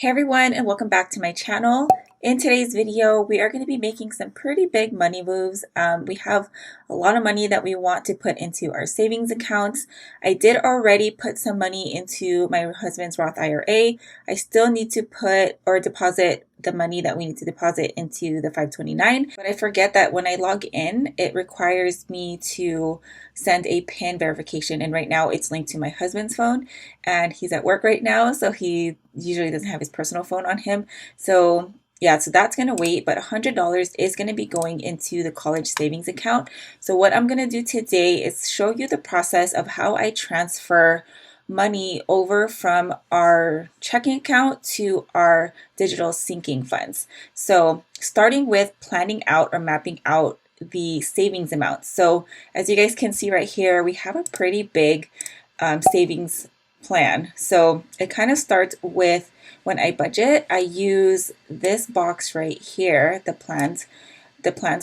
Hey everyone, and welcome back to my channel. In today's video, we are going to be making some pretty big money moves. We have a lot of money that we want to put into our savings accounts. I did already put some money into my husband's Roth IRA. I still need to put or deposit the money that we need to deposit into the 529, but I forget that when I log in, it requires me to send a PIN verification, and right now it's linked to my husband's phone, and he's at work right now, so he usually doesn't have his personal phone on him. So yeah, so that's going to wait, but $100 is going to be going into the college savings account. So what I'm going to do today is show you the process of how I transfer money over from our checking account to our digital sinking funds. So starting with planning out or mapping out the savings amount. So as you guys can see right here, we have a pretty big savings plan. So it kind of starts with when I budget, I use this box right here, the plans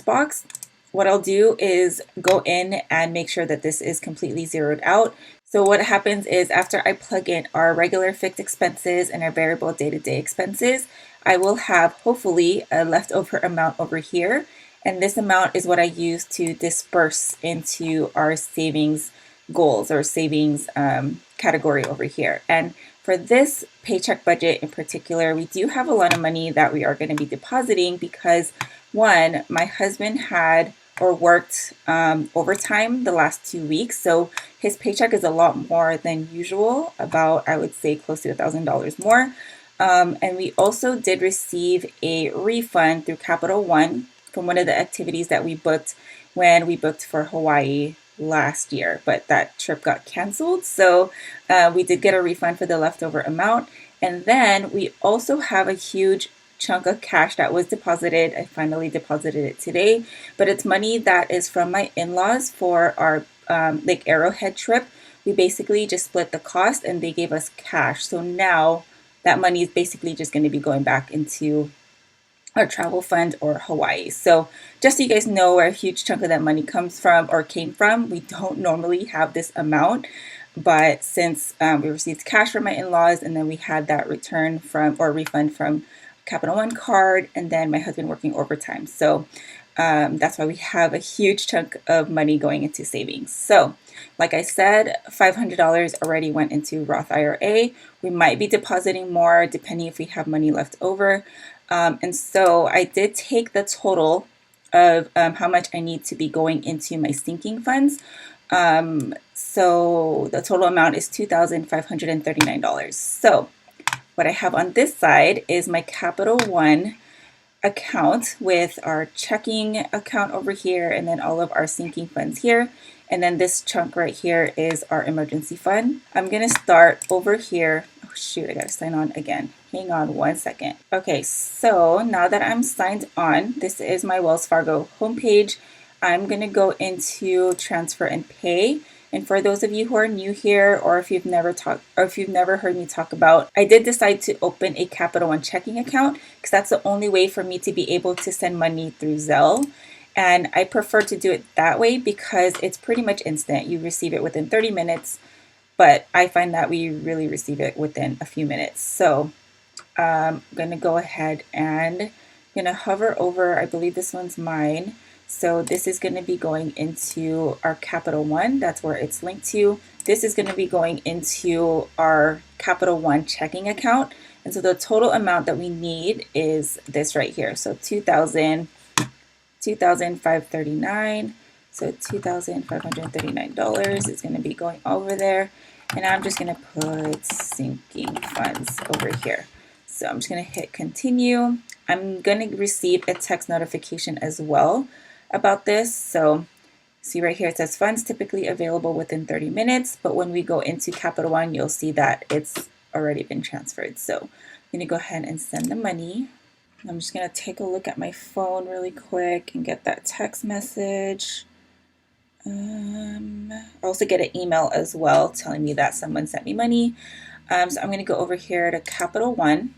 box. What I'll do is go in and make sure that this is completely zeroed out. So what happens is after I plug in our regular fixed expenses and our variable day-to-day expenses, I will have hopefully a leftover amount over here. And this amount is what I use to disperse into our savings goals or savings category over here. And for this paycheck budget in particular, we do have a lot of money that we are going to be depositing because one, my husband had or worked overtime the last 2 weeks. So his paycheck is a lot more than usual, about, I would say, close to $1,000 more. And we also did receive a refund through Capital One from one of the activities that we booked when we booked for Hawaii last year, but that trip got canceled. So we did get a refund for the leftover amount. And then we also have a huge chunk of cash that was deposited. I finally deposited it today, but it's money that is from my in-laws for our Lake Arrowhead trip. We basically just split the cost and they gave us cash. So now that money is basically just going to be going back into our travel fund or Hawaii. So just so you guys know where a huge chunk of that money comes from or came from, we don't normally have this amount, but since we received cash from my in-laws and then we had that return from or refund from Capital One card and then my husband working overtime. So that's why we have a huge chunk of money going into savings. So like I said, $500 already went into Roth IRA. We might be depositing more depending if we have money left over. And so I did take the total of how much I need to be going into my sinking funds. So the total amount is $2,539. So what I have on this side is my Capital One account with our checking account over here and then all of our sinking funds here. And then this chunk right here is our emergency fund. I'm going to start over here. Oh shoot, I got to sign on again. Hang on one second. Okay, so now that I'm signed on, this is my Wells Fargo homepage. I'm going to go into transfer and pay. And for those of you who are new here, or if you've never heard me talk about, I did decide to open a Capital One checking account because that's the only way for me to be able to send money through Zelle. And I prefer to do it that way because it's pretty much instant. You receive it within 30 minutes, but I find that we really receive it within a few minutes. So I'm going to go ahead and I'm going to hover over, I believe this one's mine. So this is going to be going into our Capital One. That's where it's linked to. This is going to be going into our Capital One checking account. And so the total amount that we need is this right here. So $2,539. So $2,539 is going to be going over there. And I'm just going to put sinking funds over here. So I'm just going to hit continue. I'm going to receive a text notification as well about this. So see right here, it says funds typically available within 30 minutes, but when we go into Capital One, you'll see that it's already been transferred. So I'm going to go ahead and send the money. I'm just going to take a look at my phone really quick and get that text message. I also get an email as well telling me that someone sent me money. So I'm going to go over here to Capital One.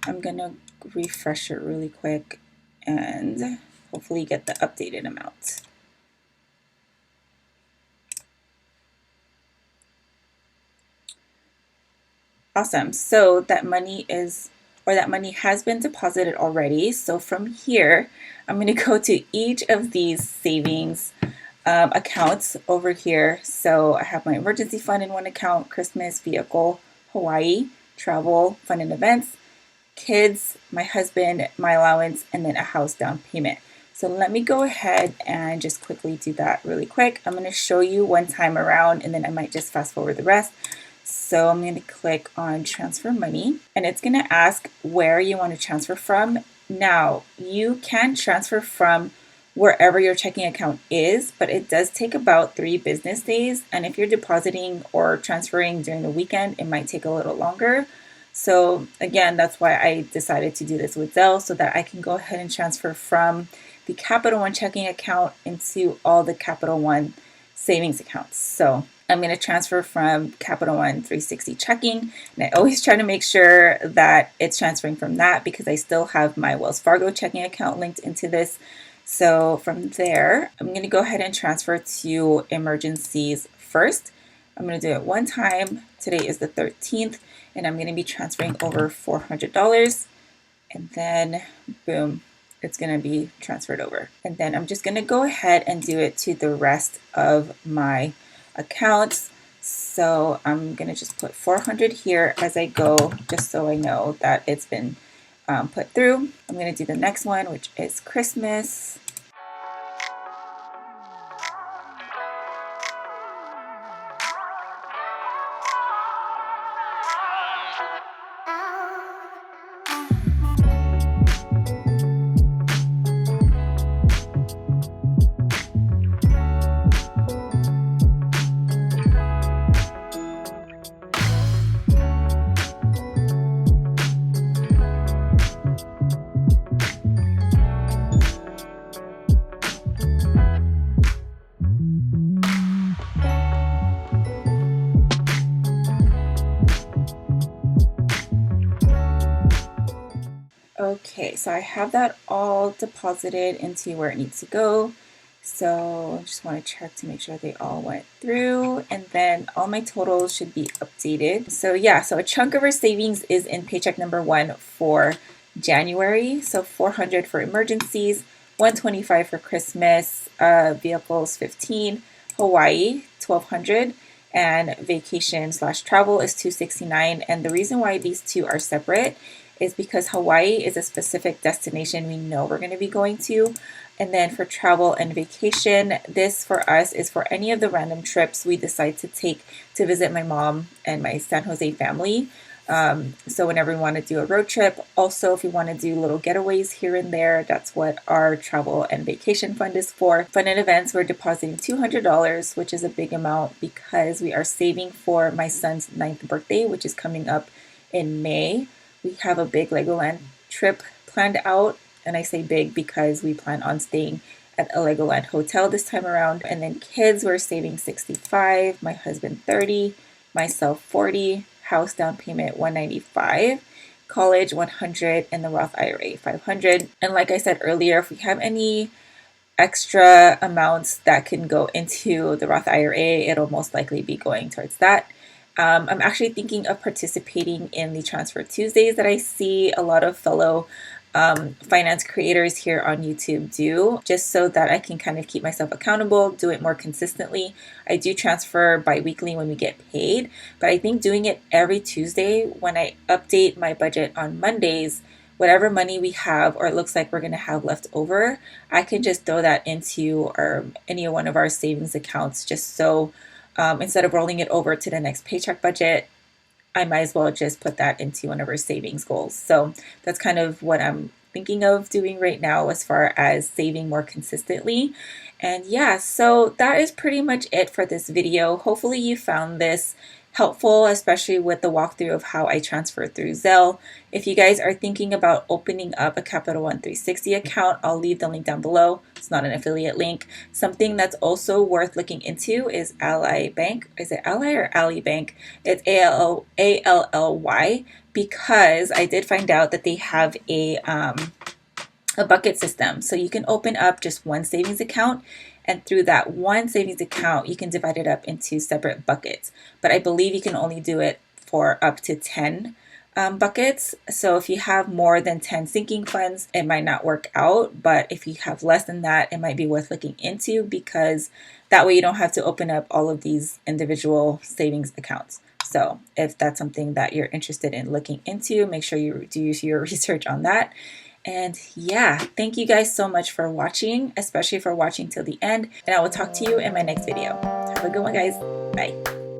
I'm going to refresh it really quick and hopefully get the updated amount. Awesome. So that money is or that money has been deposited already. So from here, I'm going to go to each of these savings accounts over here. So I have my emergency fund in one account, Christmas, vehicle, Hawaii, travel, fun and events, kids, my husband, my allowance, and then a house down payment. So let me go ahead and just quickly do that really quick. I'm going to show you one time around, and then I might just fast forward the rest. So I'm going to click on transfer money, and it's going to ask where you want to transfer from. Now, you can transfer from wherever your checking account is, but it does take about 3 business days. And if you're depositing or transferring during the weekend, it might take a little longer. So again, that's why I decided to do this with Zelle, so that I can go ahead and transfer from the Capital One checking account into all the Capital One savings accounts. So I'm going to transfer from Capital One 360 checking, and I always try to make sure that it's transferring from that because I still have my Wells Fargo checking account linked into this. So from there, I'm going to go ahead and transfer to emergencies first. I'm going to do it one time. Today is the 13th, and I'm going to be transferring over $400, and then boom, it's going to be transferred over. And then I'm just going to go ahead and do it to the rest of my accounts. So I'm going to just put 400 here as I go, just so I know that it's been put through. I'm going to do the next one, which is Christmas. Okay, so I have that all deposited into where it needs to go. So I just want to check to make sure they all went through, and then all my totals should be updated. So yeah, so a chunk of our savings is in paycheck number 1 for January. So 400 for emergencies, 125 for Christmas, vehicles 15, Hawaii 1200, and vacation / travel is 269. And the reason why these two are separate is because Hawaii is a specific destination we know we're going to be going to. And then for travel and vacation, this for us is for any of the random trips we decide to take to visit my mom and my San Jose family. So whenever we want to do a road trip, also if we want to do little getaways here and there, that's what our travel and vacation fund is for. Fun and events, we're depositing $200, which is a big amount because we are saving for my son's 9th birthday, which is coming up in May. We have a big Legoland trip planned out, and I say big because we plan on staying at a Legoland hotel this time around. And then kids, we're saving $65, my husband $30, myself $40, house down payment $195, college $100, and the Roth IRA $500. And like I said earlier, if we have any extra amounts that can go into the Roth IRA, it'll most likely be going towards that. I'm actually thinking of participating in the Transfer Tuesdays that I see a lot of fellow finance creators here on YouTube do, just so that I can kind of keep myself accountable, do it more consistently. I do transfer bi-weekly when we get paid, but I think doing it every Tuesday when I update my budget on Mondays, whatever money we have or it looks like we're going to have left over, I can just throw that into any one of our savings accounts, just so instead of rolling it over to the next paycheck budget, I might as well just put that into one of our savings goals. So that's kind of what I'm thinking of doing right now as far as saving more consistently. And yeah, so that is pretty much it for this video. Hopefully you found this helpful, especially with the walkthrough of how I transfer through Zelle. If you guys are thinking about opening up a Capital One 360 account, I'll leave the link down below. It's not an affiliate link. Something that's also worth looking into is Ally Bank. Is it Ally or Ally Bank? It's ALLY, because I did find out that they have a bucket system. So you can open up just one savings account, and through that one savings account, you can divide it up into separate buckets. But I believe you can only do it for up to 10 buckets. So if you have more than 10 sinking funds, it might not work out. But if you have less than that, it might be worth looking into, because that way you don't have to open up all of these individual savings accounts. So if that's something that you're interested in looking into, make sure you do your research on that. And yeah, thank you guys so much for watching, especially for watching till the end. And I will talk to you in my next video. Have a good one, guys. Bye.